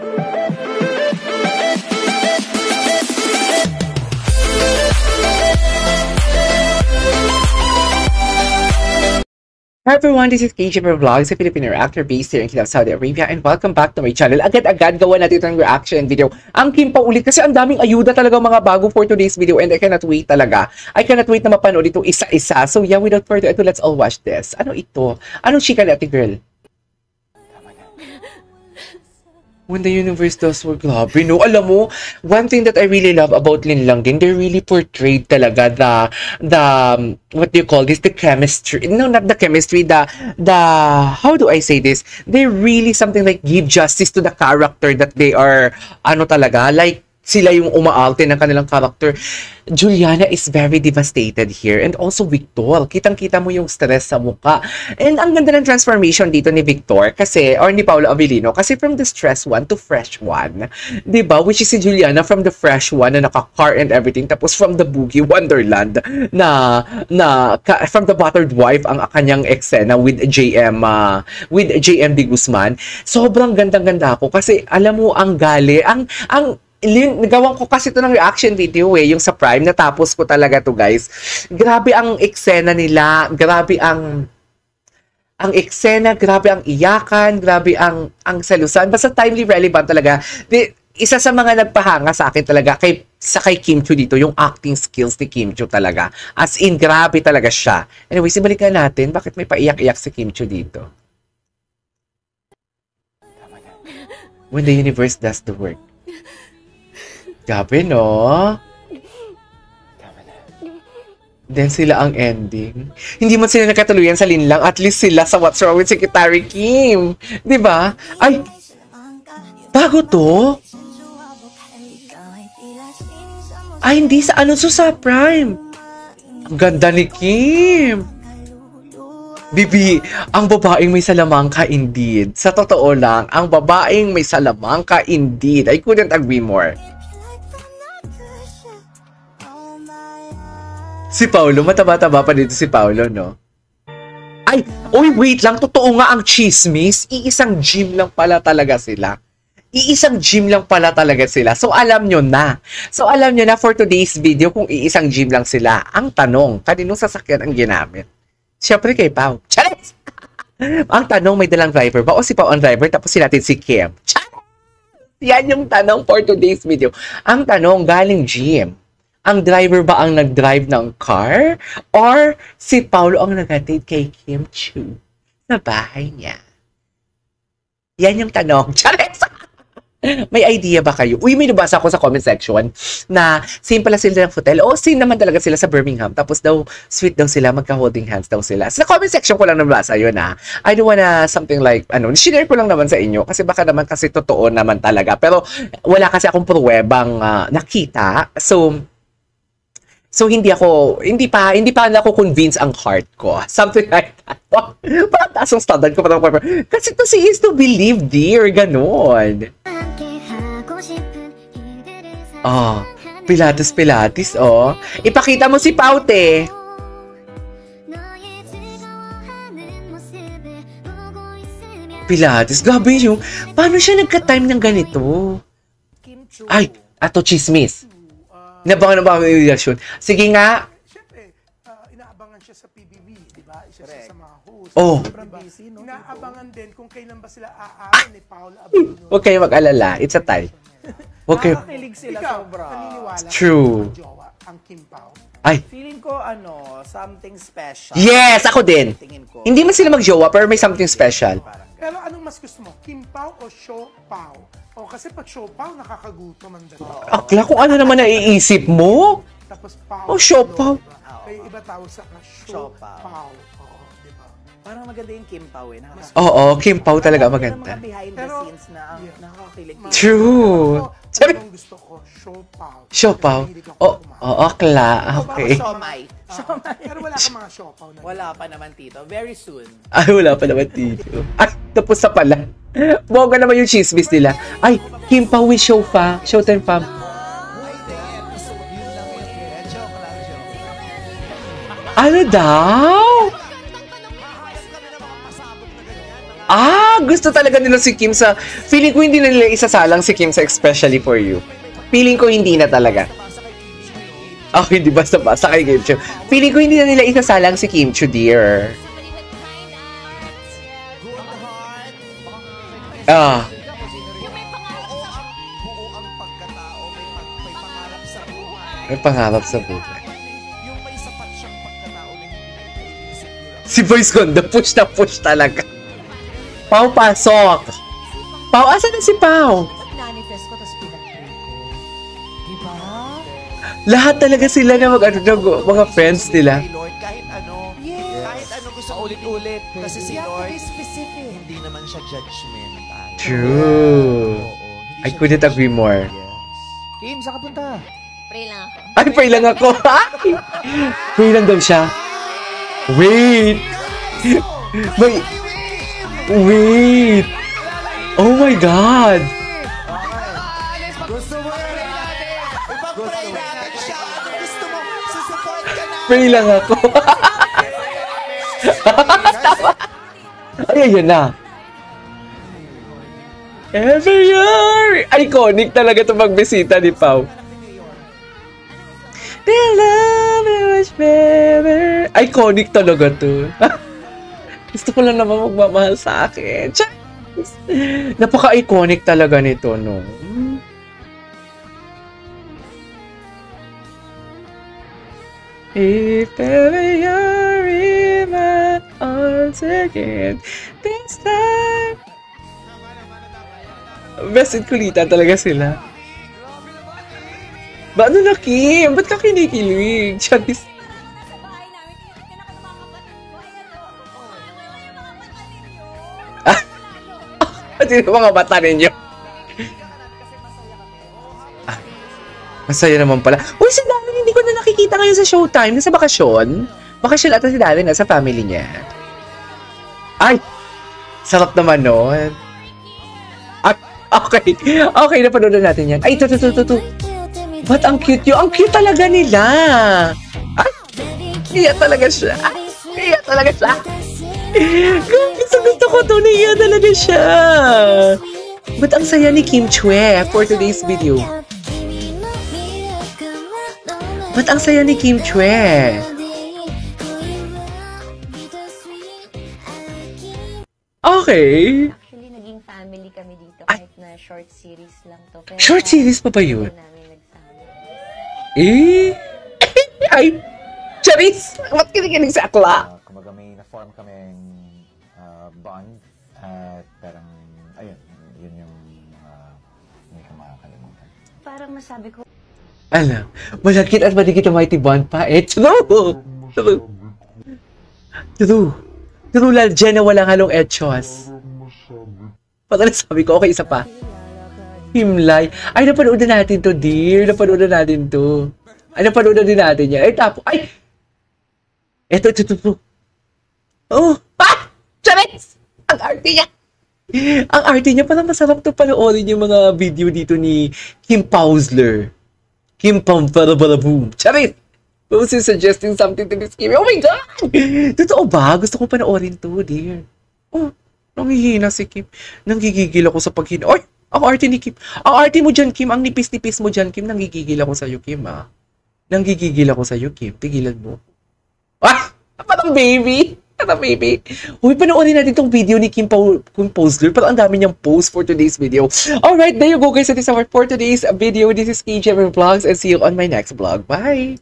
Hi everyone, this is KJ Vlogs, a Filipino actor based here in Kiev, Saudi Arabia, and welcome back to my channel. Agad-agad gawa natin itong reaction video. Ang Kim pa ulit kasi ang daming ayuda talaga mga bago for today's video and I cannot wait talaga. I cannot wait na mapanood ito isa-isa. So yeah, without further ado, let's all watch this. Ano ito? Anong chika ni ate girl? When the universe does work, grabe, no? Alam mo, one thing that I really love about Linlang din, they really portrayed talaga what do you call this? The chemistry. No, not the chemistry, how do I say this? They really something like give justice to the character that they are, ano talaga, like, sila yung umaalte ng kanilang character. Juliana is very devastated here. And also Victor. Kitang-kita mo yung stress sa mukha. And ang ganda ng transformation dito ni Victor. Kasi, or ni Paolo Avellino. Kasi from the stress one to fresh one. Diba? Which is si Juliana from the fresh one na naka-car and everything. Tapos from the boogie wonderland from the battered wife ang kanyang eksena with JM D. Guzman. Sobrang gandang-ganda ako. Kasi alam mo ang gali. Nagawan ko kasi ito ng reaction video yung sa Prime, natapos ko talaga to guys. Grabe ang eksena nila, grabe ang eksena, grabe ang iyakan, grabe ang salusan. Basta timely relevant talaga. Isa sa mga nagpahanga sa akin talaga kay Kim Chiu dito, yung acting skills ni Kim Chiu talaga. As in, grabe talaga siya. Anyway, sibalikan natin, bakit may paiyak-iyak si Kim Chiu dito? When the universe does the work. Grabe, no? Then sila ang ending. Hindi man sila nakatuluyan sa Linlang. At least sila sa What's Wrong with Secretary Kim. Diba? Ay! Bago to? Ay, hindi sa ano sa Prime. Ang ganda ni Kim. Bibi, ang babaeng may salamangka indeed. Sa totoo lang, ang babaeng may salamangka indeed. I couldn't agree more. Si Paolo, mataba-taba pa dito si Paolo, no? Ay, oy, wait lang. Totoo nga ang chismis. Iisang gym lang pala talaga sila. Iisang gym lang pala talaga sila. So, alam nyo na. For today's video kung iisang gym lang sila. Ang tanong, kaninong sasakyan ang ginamit? Siyempre kay Pao. Charis! Ang tanong, may dalang driver ba? O si Pao ang driver, tapos sinatid si Kim. Charis! Yan yung tanong for today's video. Ang tanong, galing gym. Ang driver ba ang nag-drive ng car? Or si Paolo ang nag-atid kay Kim Chiu sa bahay niya? Yan yung tanong. Charis! May idea ba kayo? Uy, may nabasa ako sa comment section na same pala sila ng hotel. O, same naman talaga sila sa Birmingham. Tapos daw, sweet daw sila, magka-holding hands daw sila. Sa comment section ko lang nabasa yun, ha. I don't wanna something like, share ko lang naman sa inyo. Kasi baka naman kasi totoo naman talaga. Pero wala kasi akong pruwebang nakita. So hindi pa ako convince ang heart ko. Something like that. Parang taas ang standard ko. Kasi to see is to believe, dear. Ganon. Oh, Pilates, oh. Ipakita mo si Paute. Pilates, gabi yung, paano siya nagka-time ng ganito? Ay, ato chismis. Nabangan na ba ang reaction? Sige nga. Siyempre, inaabangan siya sa PBB, di ba? Isa siya sa mga host. Oh. Inaabangan din kung kailan ba sila aamin ni Paolo Avellino. Huwag kayo mag-alala. It's a tie. Huwag kayo. Nakakilig sila sobra. Naniniwala true. jowa ang Kim Pao. Ay. Feeling ko, something special. Yes, ako din. Tingin ko. Hindi man sila mag-jowa, pero may something special. Pero anong mas gusto mo? Kim Pao o Show Pao? O kasi pag Show Pao, nakakagutom ang dalawa. Akla kung ano naman naiisip mo. Tapos Pao. Oh, Show Pao. Kaya iba tawag sa Show Pao. Oo, di ba? Parang maganda yung Kim Pao eh. Oo, Kim Pao talaga maganda. Mga behind the scenes na nakakakilig. True. Sabi, gusto ko, Show Pao. Show Pao. Akla. Okay. Siomay. Pero wala ka mga Show Pao na. Wala pa naman, Tito. Very soon. Ay, wala pa naman dito. Ay, tapos na pala. Boga naman yung chismis nila. Ay, Kim Pao with Showtime Fam. Ano daw? gusto talaga nila si Kim sa... Feeling ko hindi na nila isasalang si Kim sa Especially For You. Feeling ko hindi na talaga. Oh, hindi basta-basta kay Kim Chiu. Feeling ko hindi na nila isasalang si Kim Chiu, dear. Ah. May pangarap sa buhay. Si Boys Ganda, push na push talaga. Pao, pasok. Pao, asan na si Pao? Manifest ko, tapos pinag-pray ko. Diba? Lahat talaga sila na mga friends nila. Lord, kahit ano, Yes. kahit ano gusto ulit-ulit. Kasi si You have to Lord, be specific. hindi naman siya judgmental. True. Oo, hindi I siya couldn't agree more. Yes. Kim, saan ka punta? Pray lang ako. Ay, pray lang ako. Pray lang daw siya. Wait. Wait. Wait. Oh my God. Gusto mo natin. Ipag-pray natin siya. Gusto mo, susupport ka na. Pray lang ako. Ay, ayun na. Every year. Iconic talaga ito magbisita ni Pao. The love is much better. Iconic talaga to. Gusto ko lang naman magmamahal sa akin. Napaka-iconic talaga nito, no? If ever you're in my arms again, this time. Best in kulitan talaga sila. Ba, ano na, Kim? Ba't ka kinikilig? Charis. Sa bahay namin, kinakanta mga kapatid ko. Ayan o. Ano yung mga mata ninyo? Pati yung mga mata ninyo. Masaya naman pala. Uy, si Darren, hindi ko na nakikita ngayon sa Showtime. Nasa bakasyon. Bakasyon ata si Darren, nasa family niya. Ay! Sarap naman nun. Ah, okay. Okay, napanood na natin yan. Ay, ito. Ba't ang cute yun? Ang cute talaga nila. Ay! Iya talaga siya. Iya talaga siya. Gusto ko to. Iya talaga siya. Ba't ang saya ni Kim Chue for today's video? Ba't ang saya ni Kim Chue? Okay. Actually, naging family kami dito Ay. kahit na short series lang to. Pero Short series pa ba yun? hindi namin nagsama. Eh? Ay! Charis! Ba't kinikinig sa akla? Kumbaga may na-form kaming bond at parang, ayun, yun yung hindi ko makakalimutan. Parang masabi ko, Alam, malakit at maligit ang mighty bond pa. True! True, Jenna, walang halong etchos. Patalas sabi ko, okay, isa pa. Himlay. Ay, napanood na natin to, dear. Napanood na natin to. Ay, napanood na din natin yan. Ay, tapo. Ay! Eto. Oh! Ah! Charis! Ang arte niya! Ang arte niya, parang masarap to panoorin yung mga video dito ni Kim Pausler. Kim Pam-Para-Bara-Boom. Charis! Who's suggesting something to this Kim? Oh my God! Totoo ba? Gusto ko panoorin to, dear. Oh, nanghihina si Kim. Nanggigigil ako sa paghina. Oy! Ang arte ni Kim. Ang arte mo dyan, Kim. Ang nipis-nipis mo dyan, Kim. Nanggigigil ako sa'yo, Kim, ah. Nanggigigil ako sa'yo, Kim. Tigilan mo. Ah! Parang baby! Parang baby! Uy, panoorin natin tong video ni Kim Posler. Parang ang dami niyang post for today's video. Alright, there you go, guys. That is our for today's video. This is KJ Vlogs and see you on my next vlog. Bye!